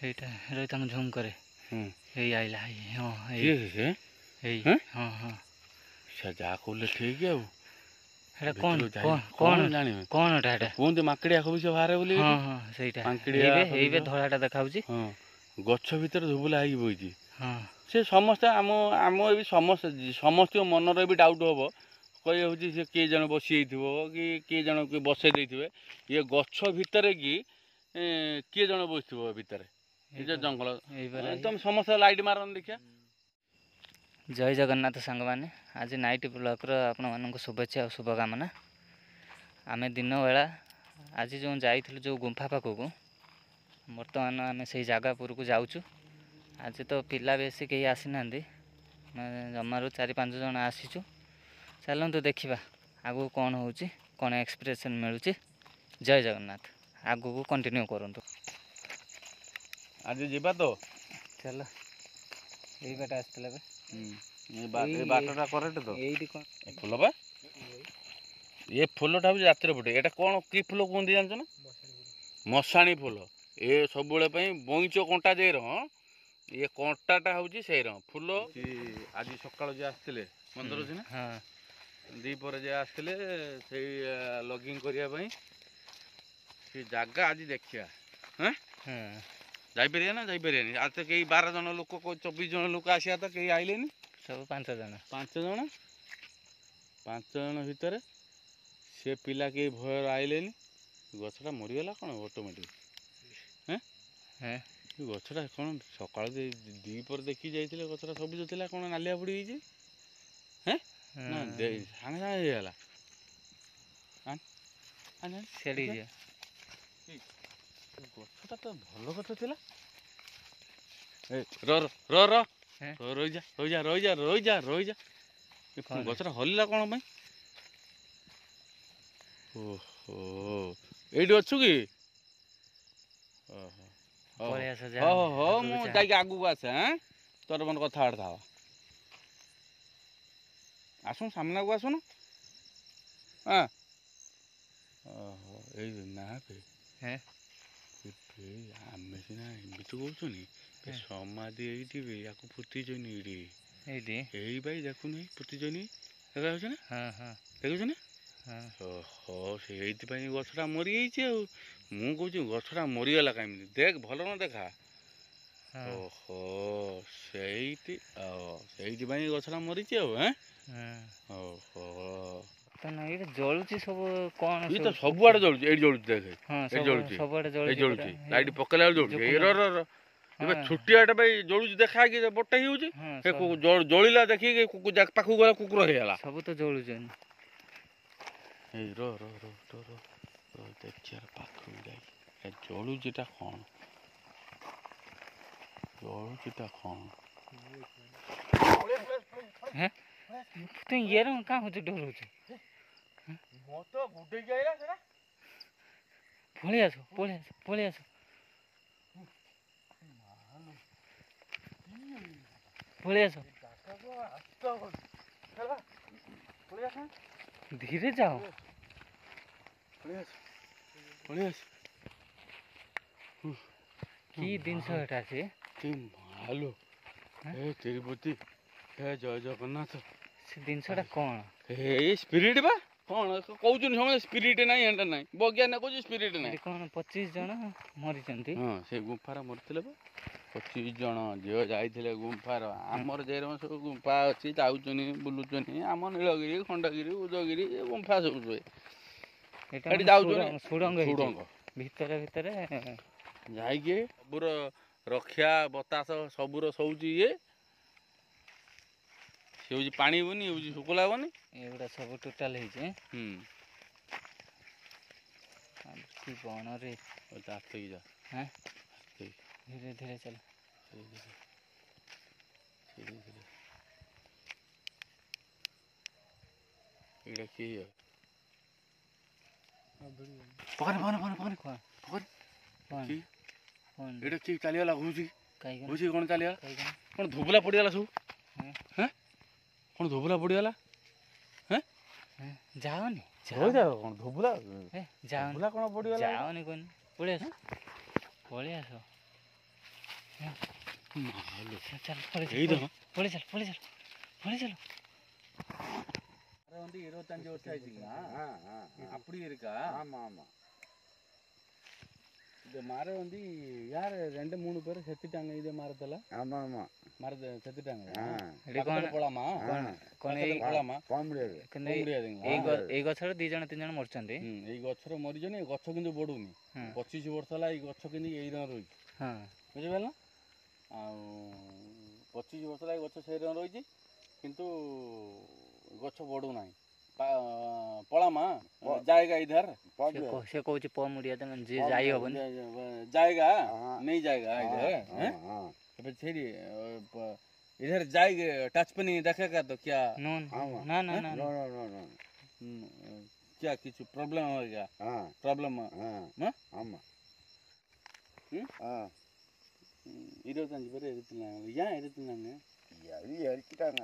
এইটা রই তাঙ্গ ঝুম করে এই আইলা ହଁ କିଏ ସେ এই ହଁ ହଁ ସେ ଯାହା କହୁଥିଲେ ଠିକ ଆଉ এটা কোন কোন କଣ ଜାଣିବେ কোন এটা କୁହନ୍ତି ମାଙ୍କିଡିଆ ଖବି ସେ ବାହାରେ ବୋଲି ହଁ ହଁ ସେଇଟା ମାଙ୍କିଡିଆ এইবে ଧଳାଟା ଦେଖାଉଛି ହଁ ଗଛ ଭିତରେ ଧୁବୁଲା ହେଇକି ବଇଛି ହଁ ସେ ସମସ୍ତେ ଆମ ଏ ବି ସମସ୍ତଙ୍କ ମନରେ ବି ଡାଉଟ୍ ହବ କହି ହେଉଛି ସେ କିଏ ଜଣେ ବସି ଯାଇଥିବ କି କିଏ ଜଣେ କିଏ ବସେଇ ଦେଇଥିବେ ଇଏ ଗଛ ଭିତରେ କି କିଏ ଜଣେ ବସିଥିବ ଭିତରେ ଜଙ୍ଗଲ ତମେ ସମସ୍ତେ ଲାଇଟ୍ ମାରନି ଦେଖିଆ ଜୟ ଜଗନ୍ନାଥ ସାଙ୍ଗମାନେ ଆଜି ନାଇଟ୍ ବ୍ଲଗ୍ର ଆପଣମାନଙ୍କୁ ଶୁଭେଚ୍ଛା ଆଉ ଶୁଭକାମନା ଆମେ ଦିନ ବେଳା ଆଜି ଯେଉଁ ଯାଇଥିଲୁ ଯେଉଁ ଗୁମ୍ଫା ପାଖକୁ ବର୍ତ୍ତମାନ ଆମେ ସେଇ ଜାଗା ପୁରକୁ ଯାଉଛୁ ଆଜି ତ ପିଲା ବେଶୀ କେହି ଆସିନାହାନ୍ତି ଆମେ ଜମାରୁ 4-5 ଜଣ ଆସିଛୁ ଚାଲନ୍ତୁ ଦେଖିବା ଆଗକୁ କ'ଣ ହେଉଛି କ'ଣ ଏକ୍ସପ୍ରେସନ୍ ମିଳୁଛି ଜୟ ଜଗନ୍ନାଥ ଆଗକୁ କଣ୍ଟିନ୍ୟୁ କରନ୍ତୁ ଆଜି ଯିବା ତ ଚାଲ ଏଇ ବାଟ ଆସିଥିଲା ଏବେ ବାଟଟା କରେକ୍ଟ ତ ଏଇଠି କ'ଣ ଫୁଲ ବା ଏ ଫୁଲଟା ହେଉଛି ରାତିରେ ଫୁଟେ ଏଇଟା କ'ଣ କି ଫୁଲ କୁହନ୍ତି ଜାଣିଛ ନା ମଶାଣି ଫୁଲ ଏ ସବୁବେଳେ ପାଇଁ ବଇଁଚ କଣ୍ଟା ଯେ ରହ ଏ କଣ୍ଟାଟା ହେଉଛି ସେଇ ରହ ଫୁଲ ଆଜି ସକାଳୁ ଯିଏ ଆସିଥିଲେ ମନ୍ଦିର ଅଛି ନା ଦ୍ୱିପହରେ ଯିଏ ଆସିଥିଲେ ସେଇ ଲଗିଂ କରିବା ପାଇଁ ସେ ଜାଗା ଆଜି ଦେଖିବା ହଁ ଯାଇପାରିବା ନା ଯାଇପାରିବାନି ଆଜି ତ କେହି 12 ଜଣ ଲୋକ 24 ଜଣ ଲୋକ ଆସିବା ତ କେହି ଆଇଲେନି ସବୁ 5 ଜଣ ଭିତରେ ସେ ପିଲା କେହି ଭୟରେ ଆଇଲେନି ଗଛଟା ମରିଗଲା କ'ଣ ଅଟୋମେଟିକ୍ ଗଛଟା କ'ଣ ସକାଳୁ ଦ୍ୱିପହରେ ଦେଖି ଯାଇଥିଲେ ଗଛଟା ସବୁଜ ଥିଲା କ'ଣ ନାଲିଆ ପଡ଼ି ହେଇଛି ନା ସାଙ୍ଗେ ସାଙ୍ଗେ ହେଇଗଲା ଗଛଟା ତ ଭଲ ଗଛ ଥିଲା ରହିଯା ଗଛଟା ହଲିଲା କ'ଣ ପାଇଁ ଓହୋ ଏଇଠି ଅଛୁ କି ହଉ ମୁଁ ଯାଇକି ଆଗକୁ ଆସେ ତୋର ମନ କଥାବାର୍ତ୍ତା ହବା ଆସୁନ ସାମ୍ନାକୁ ଆସୁନ ଓହୋ ଏଇ ନା ଆମେ ସିନା ଏମିତି କହୁଛନ୍ତି ସମାଧି ଏଇଠି ୟାକୁ ପୋତିଛନ୍ତି ଏଇଠି ଏଇ ଭାଇ ଦେଖୁନି ପୋତିଛନ୍ତି ଦେଖାଯାଉଛି ନା ଦେଖୁଛୁ ନା ଓହୋ ସେଇଥିପାଇଁ ଗଛଟା ମରିଯାଇଛି ଆଉ ମୁଁ କହୁଛି ଗଛଟା ମରିଗଲା କେମିତି ଦେଖ ଭଲ ନ ଦେଖା ଓହୋ ସେଇଥିପାଇଁ ଗଛଟା ମରିଛି ଆଉ ଓହୋ ଜଳୁଛି ସବୁ କ'ଣ ଇଏ ତ ସବୁଆଡେ ଜଳୁଛି ଏଇଠି ଜଳୁଛି ଦେଖେ ଏଇଠି ଜଳୁଛି ଲାଇଟ୍ ପକେଇଲା ବେଳେ ଜଳୁଛି ଏବେ ଛୋଟିଆଟା ପାଇଁ ଜଳୁଛି ଦେଖା କି ବଟା ହେଇଯାଉଛି ଜଳିଲା ଦେଖିକି ପାଖକୁ ଗଲା କୁକୁର ହେଇଗଲା ସବୁ ତ ଜଳୁଛନ୍ତି ଏଇ ଦେଖିବାର ପାଖକୁ ଯାଇ ଜଳୁଛିଟା କ'ଣ ତୁଇ ଇଏର କାଁ ହଉଛି ଡରୁଛୁ ପଳେଇ ଆସ ଧୀରେ ଯାଅ କି ଜିନିଷ ଏଟା ସେ ମାଲୋ ତିରୁପତି ହେ ଜୟ ଜଗନ୍ନାଥ ସେ ଜିନିଷଟା କ'ଣ ଏଇ ସ୍ପିରିଟ୍ ବା କ'ଣ କହୁଛନ୍ତି ସମସ୍ତେ ସ୍ପିରିଟ୍ ନାହିଁ ଏଟା ନାହିଁ ବୈଜ୍ଞାନିକ କହୁଛି ସ୍ପିରିଟ୍ ନାହିଁ କ'ଣ 25 ଜଣ ମରିଛନ୍ତି ହଁ ସେ ଗୁମ୍ଫାର ମରିଥିଲେ ବା 25 ଜଣ ଝିଅ ଯାଇଥିଲେ ଗୁମ୍ଫାର ଆମର ଯେ ସବୁ ଗୁମ୍ଫା ଅଛି ଯାଉଛନ୍ତି ବୁଲୁଛନ୍ତି ଆମ ନୀଳଗିରି ଖଣ୍ଡଗିରି ଉଦୟଗିରି ଗୁମ୍ଫା ସବୁ ରୁହେ ଏଠି ଯାଉଛନ୍ତି ସୁଡ଼ଙ୍ଗ ଭିତରେ ଯାଇକି ସବୁର ରକ୍ଷା ବତାସ ସବୁର ସଉଛି ଇଏ ସେ ହେଉଛି ପାଣି ହେବନି ହେଉଛି ଶୁଖିଲା ହେବନି ଏଗୁଡ଼ା ସବୁ ଟୋଟାଲ ହେଇଛି କି ବଣରେ ଧୀରେ ଧୀରେ ଚାଲ ଏଇଟା କିଏ ଏଇଟା କିଏ ଚାଲିଗଲା ଘୁଷି କ'ଣ ଚାଲିଗଲା କ'ଣ ଧୋବୁଲା ପଡ଼ିଗଲା ସବୁ କ'ଣ ଧୋବୁଲା ପଡ଼ିଗଲା ଯାଅନି କ'ଣ ଧୋବୁଲା କ'ଣ ପଡ଼ିଗଲା ପଳେଇ ଆସ చల్ పొడి పొడి చల్ పొడి చల్ పొడి చల్ மரம் வந்து 25 வருஷம் ஆயிடுச்சுங்களா? அப்படி இருக்கா? ஆமாம் ஆமாம். இந்த மரம் வந்து யார் 2-3 பேர் செத்துட்டாங்க இதே மரத்தில். ஆமாம் ஆமாம். மரத்தை செத்துட்டாங்க. போகலாமா? போகலாமா? போக முடியாது. முடியாதுங்களா? ଏଇ ଗଛରେ 2-3 ଜଣ ମରିଛନ୍ତି। ଏଇ ଗଛରେ ମରିଛନ୍ତି। ଗଛ କିନ୍ତୁ ବଢ଼ୁନି। 25 ବର୍ଷ ହେଲା ଏଇ ଗଛ କିନ୍ତୁ ଏଇ ରକମ ରହିଛି। ବୁଝିପାରିଲ? ଆଉ 25 ବର୍ଷ ହେଲା ଏଇ ଗଛ ସେଇ ରକମ ରହିଛି କିନ୍ତୁ गछ बढ़ू ना पलामा जाएगा इधर से कौच प मुड़िया तो जे जाई होबन जाएगा नहीं जाएगा इधर तो फिर इधर जाएगा टच पे नहीं देखेगा तो क्या नो ना ना ना क्या कुछ प्रॉब्लम होगा प्रॉब्लम हां ஆமா 25 பேர் எடுத்துனாங்க ஏன் எடுத்துனாங்க அது இறக்கிட்டாங்க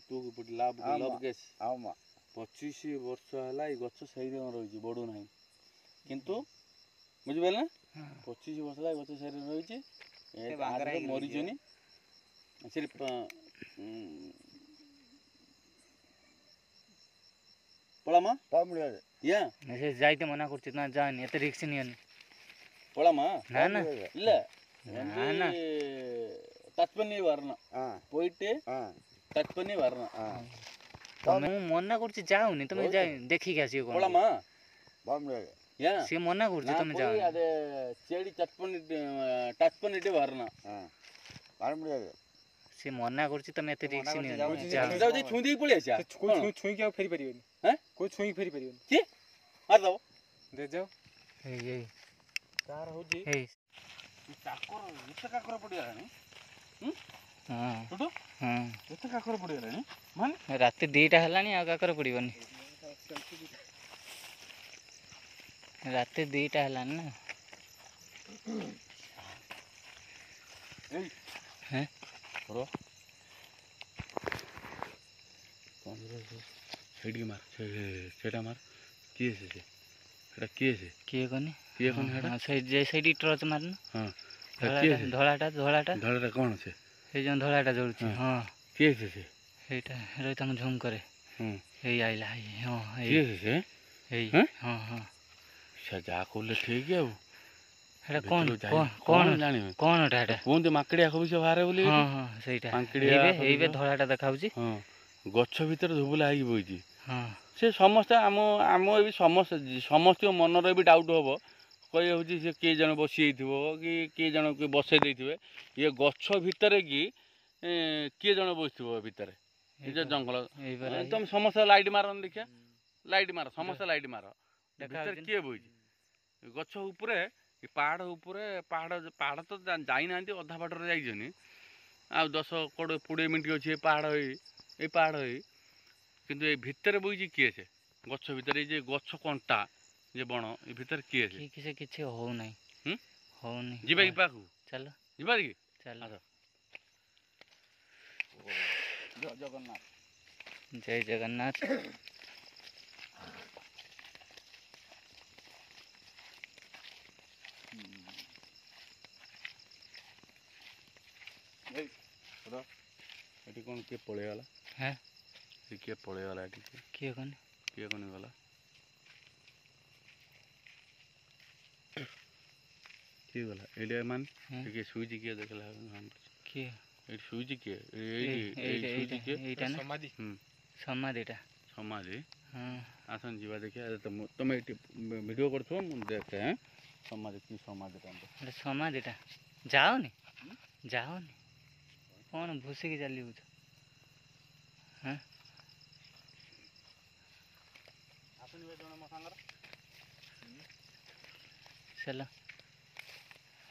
तूक पट लाभ लाभ केस आमा 25 वर्ष हला ई गछ सही रे रही बडू नाही किंतु बुझि बेल ना 25 वर्ष हला गछ सही रे रही ए बांगरा मरि जनी सिर्फ पळामा पामुळ्या या से जाईते मना करचित ना जान एते रिस्क नहीं पळामा ना ना இல்ல ना टच பண்ணி வரணும் போயிட்டு टच பண்ணி வரணும் तमे मना करछि जाओनी तमे जाई देखि के आसी कोन போலாமா பாம்ல யா से मना करछि तमे जाओ அது செடி டச் பண்ணிட்டு வரணும் வர முடியாது से मना करछि तमे एते रिस्क नहीं जाओ जे छुंदी पळि आछा कोई छुई के फेरी परिबनी हैं कोई छुई फेरी परिबनी की मार दो दे जाओ ए तार हो जी ए काकर इतना काकर पड़ी आनी हां टुटु इतना काकर पड़ी आनी मान रात 2टा हलानी आ काकर पड़ीबनी रात 2टा हलानी ना हैं रो कौन रो सेडी मार सेटा मार किए से सेटा किए से किए कोनी किए कोन हेडा से जे सेडी टॉर्च मारन हां धोलाटा धोलाटा धोलाटा कौन से हे जन धोलाटा जोड़छि हां किए से हेटा रे तम झूम करे हे आइला हां किए से हे हां हां सजा कोले ठीक है हेटा कौन कौन जानि कौन हेटा कोन माकड़िया खबि से बाहर बोली हां हां सेटा माकड़िया हेबे धोलाटा देखाउछि हां गछ भीतर धुबुला आइ बोइछि हां से समस्त आम आम ए समस्त मनर भी डाउट हम कही हूँ से किए जन बसी कि किए जन बसई देते ये गछ भितर कि किए जन बस भितर ये जंगल तुम समस्त लाइट मार देखिया लाइट मार समस्त लाइट मार भीतर किए बस गछ उपरे पहाड़ उपरे पहाड़ पहाड़ तो जाई ना अधा बाटर जाइछनी आ 10-20 मिनट अच्छे पहाड़ ये पहाड़ किंतु ये भितर बइछि किए से गछ भितर ये गछ कंटा ये बण ये भितर किए से किसे किछि हो नै हो नै जिबा की पाखु चलो जिबा की चलो जय जगन्नाथ जय जगन्नाथ एटी कोन के पळे वाला हैं किए पळे वाला एटी किए कोन गला किए गला एडे मान के सुइज किए देखला हम किए एटी सुइज किए एटा ना समाधि समाधिटा समाधि हां आसन जीवा देखिए तुम एटी वीडियो करथो हम देखते हैं समाधि की समाधि एटा समाधिटा जाओ नि कौन भूसी के चली हो हैं आसन वे जण म संगर चलो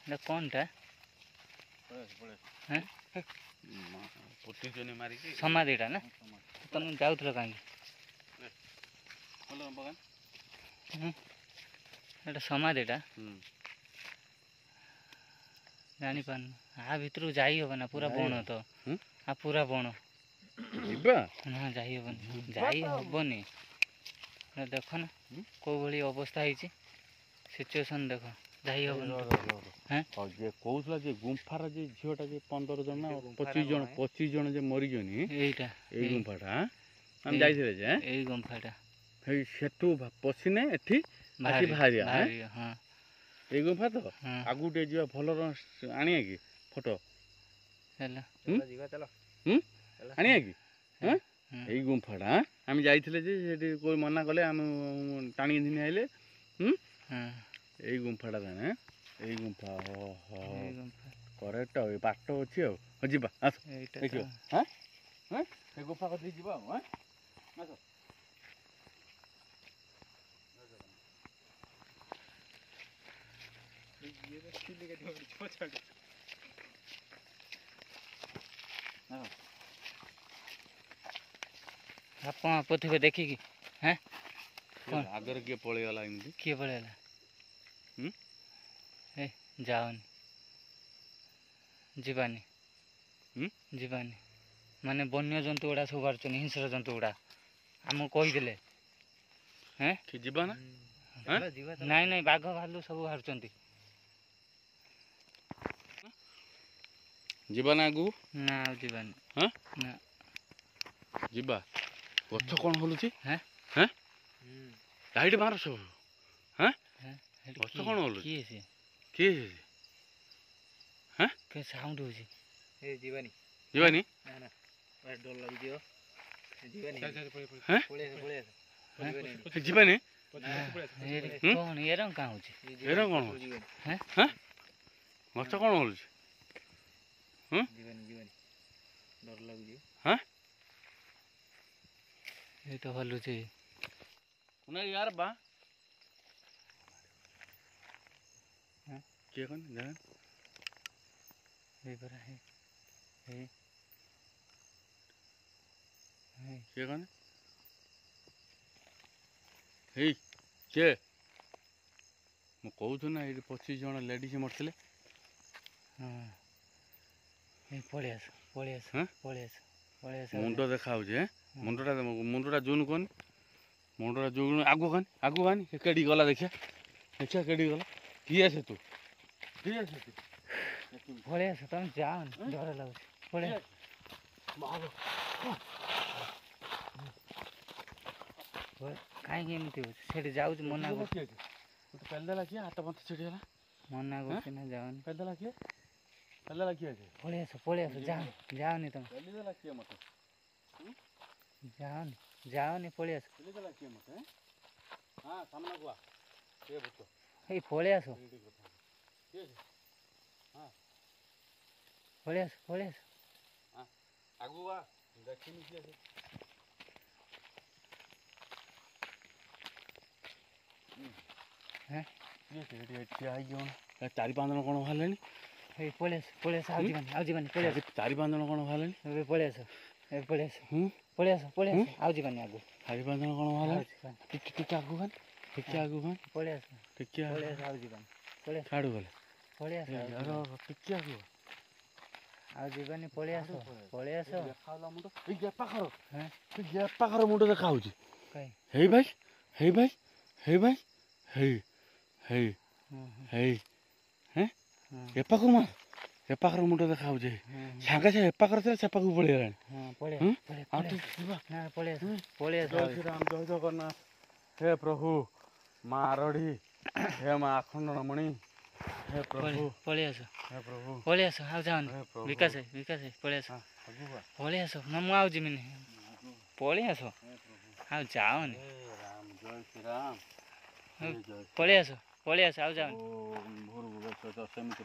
ना कौन था पड़े हैं पुट्टी जने मारी के समाधिटा ना तुम जाउथलो काई बोलो बगन एटा समाधिटा जानी पान आ भितर जाई होबे ना पूरा बण तो आ पूरा बण जिबा ना जाई होबे जाई होबनी ना देखो ना को भली अवस्था हिची सिचुएशन देखो ଯାଇ ହବନି ହେଁ? ହଉ ଯେ କହୁଥିଲା ଯେ ଗୁମ୍ଫାର ଯେ ଝିଅଟା ଯେ 15 ଜଣ ନା ଏ ଯୋଉ 25 ଜଣ ଯେ ମରିଛନ୍ତି ଏଇଟା ଏଇ ଗୁମ୍ଫାଟା ଆମେ ଏଇ- ଯାଇଥିଲେ ଯେ ଏଇ ଗୁମ୍ଫାଟା ହେଇ ସେଠୁ ପଶିନେ ଏଠି ଆସି ବାହାରିବା ବାହାରିବ ହଁ ଏଇ ଗୁମ୍ଫା ତ ହଁ ଆଗକୁ ଟିକେ ଯିବା ଭଲର ଆଣିବା କି ଫଟୋ ହେଲା ଯିବା ଚାଲ ଆଣିବା କି ହୁଁ। ଏଇ ଗୁମ୍ଫାଟା ଆମେ ଯାଇଥିଲେ ଯେ ସେଠି କୋଉ ମନା କଲେ ଆମେ ଟାଣିକି ଧରି ଆଇଲେ ହଁ ଏଇ ଗୁମ୍ଫାଟା ତାନେ ଏଇ ଗୁମ୍ଫା ଓହୋ ଏଇ ଗୁମ୍ଫା କରେକ୍ଟ ଆଉ ବାଟ ଅଛି ଆଉ ହଉ ଯିବା ଆସ ଏଇଟା ଦେଖିବ ତ ସେ ଗୁମ୍ଫା କତିକି ଯିବା ଆଉ ଆସ ଆପଣ ପଥିବେ ଦେଖିକି କଣ? ଆଗରେ କିଏ ପଳେଇଗଲା ଏମିତି କିଏ ପଳେଇଲା ହୁଁ? ଏ ଯାଅନି ଯିବାନି ହୁଁ? ଯିବାନି ମାନେ ବନ୍ୟଜନ୍ତୁ ଗୁଡ଼ା ସବୁ ବାହାରୁଛନ୍ତି ହିଂସ୍ର ଜନ୍ତୁ ଗୁଡ଼ା ଆମକୁ କହିଦେଲେ କି ଯିବା ନା ନାଇଁ ନାଇଁ ବାଘ ଭାଲୁ ସବୁ ବାହାରୁଛନ୍ତି ଯିବା ନା ଆଗକୁ ନା ଆଉ ଯିବାନି ହଁ? ନା ଯିବା ଗଛ କ'ଣ ହଲୁଛି ହେଁ? ଲାଇଟ୍ ମାର ସବୁ ହେଠି ଗଛ କିଏ- କ'ଣ ହଲୁଛି? କିଏ ସେ କିଏ କି ସାଉଣ୍ଡ ହଉଛି ଯିବାନି ଯିବାନି ନା ନା ଡର ଲାଗୁଛି ଯିବାନି ହେଁ? ପଳେଇ ଆସ ଯିବାନି କଣ ଏରମ କାଁ ହଉଛି ଏରା କ'ଣ ହଉଛି ଗଛ କ'ଣ ହଲୁଛି ଯିବାନି ଡର ଲାଗୁଛି ଏଇ ତ ହଲୁଛି ନା यार बा हाँ? କିଏ କହନି ଜାଣ ଏଇ ପରା ହେଇ ହେଇ ହେଇ କିଏ କହନି ହେଇ କିଏ ମୁଁ କହୁଥିଲି ନା ଏଇଠି 25 ଜଣ ଲେଡ଼ିଜ୍ ମରିଥିଲେ ହଁ ଏଇ ପଳେଇ ଆସ ହଁ? ପଳେଇ ଆସ ମୁଣ୍ଡ ଦେଖା ହେଉଛି ମୁଣ୍ଡଟା ଜୁନ୍ କହନି ମୁଣ୍ଡଟା ଜୁନ୍ ଆଗୁ ଖାନି ସେ କେଡ଼ି ଗଲା ଦେଖିଆ କେଡ଼ି ଗଲା କିଏ ସେ ତୁ ପଳେଇ ଆସ ତମେ ଯାଅନି ଡର ଲାଗୁଛି ପଳେଇ ଆସ କାହିଁକି ଏମିତି ହଉଛି ସେଠି ଯାଉଛି ମନା କରୁଛି ପେଲିଦେଲା କିଏ ହାତ ପନ୍ଥ ଛିଡ଼ିଗଲା ମନା କରୁଛି ନା ଯାଅନି ପେଲିଦେଲା କିଏ ଅଛି ପଳେଇ ଆସ ଯାଅନି ତମେ ପେଲିଦେଲା କିଏ ମୋତେ ଯାଅନି ପଳେଇ ଆସ ପେଲିଦେଲା କିଏ ମୋତେ ହଁ ସାମ୍ନାକୁ ଆ କିଏ ଭୂତ ଏଇ ପଳେଇ ଆସ କିଏ ପଳେଇ ଆସ ଆଗକୁ ଆ ଦେଖିନି କିଏ ସେ କିଏ ସେ ଏଠି ଠିଆ ହେଇକି କ'ଣ 4-5 ଜଣ କ'ଣ ବାହାରିଲେଣି ଏଇ ପଳେଇ ଆସ ଆଉ ଯିବାନି ପଳେଇ ଆସ 4-5 ଜଣ କ'ଣ ବାହାରିଲେଣି ଏବେ ପଳେଇ ଆସ ଆଉ ଯିବାନି ଆଗକୁ 4-5 ଜଣ କ'ଣ ବାହାରିଲେଣି ଟିକେ ଆଗକୁ ଖାନି ପଳେଇ ଆସ ଟିକେ ଆଉ ଯିବାନି ପଳେଇ ଆସ ଛାଡ଼ୁ ଗଲେ ପଳେଇ ଆସ ଟିକେ ଆଗକୁ ଆଉ ଯିବାନି ପଳେଇ ଆସ ଦେଖାହେଲା ମୁଣ୍ଡ ଏଇ ପାଖର ହେଁ? ପାଖର ମୁଣ୍ଡ ଦେଖା ହେଉଛି କାଇଁ? ହେଇ ଭାଇ ହେଇ ଏ ପାଖରୁ ମାର ଏ ପାଖର ମୁଣ୍ଡ ଦେଖା ହେଉଛି ସାଙ୍ଗେ ସାଙ୍ଗେ ଏ ପାଖରେ ଥିଲା ସେ ପାଖକୁ ପଳେଇଗଲାଣି ଆଉ ଟିକେ ଯିବା ପଳେଇ ଆସ ଜୟ ଶ୍ରୀରାମ ଜୟ ଜଗନ୍ନାଥ ହେ ପ୍ରଭୁ ମା ଆରଡ଼ି ହେ ମା ଆଖଣ୍ଡଳମଣି ହେ ପ୍ରଭୁ ପଳେଇ ଆସ ହେ ପ୍ରଭୁ ଆଉ ଯାଅନି ହେ ପ୍ରଭୁ ବିକାଶ ପଳେଇ ଆସ ପଳେଇ ଆସ ନା ମୁଁ ଆଉ ଯିବିନି ପଳେଇ ଆସ ଆଉ ଯାଅନି ରାମ ଜୟ ଶ୍ରୀରାମ ପଳେଇ ଆସ ଆଉ ଯାଅନି ଭୋର ସେମିତି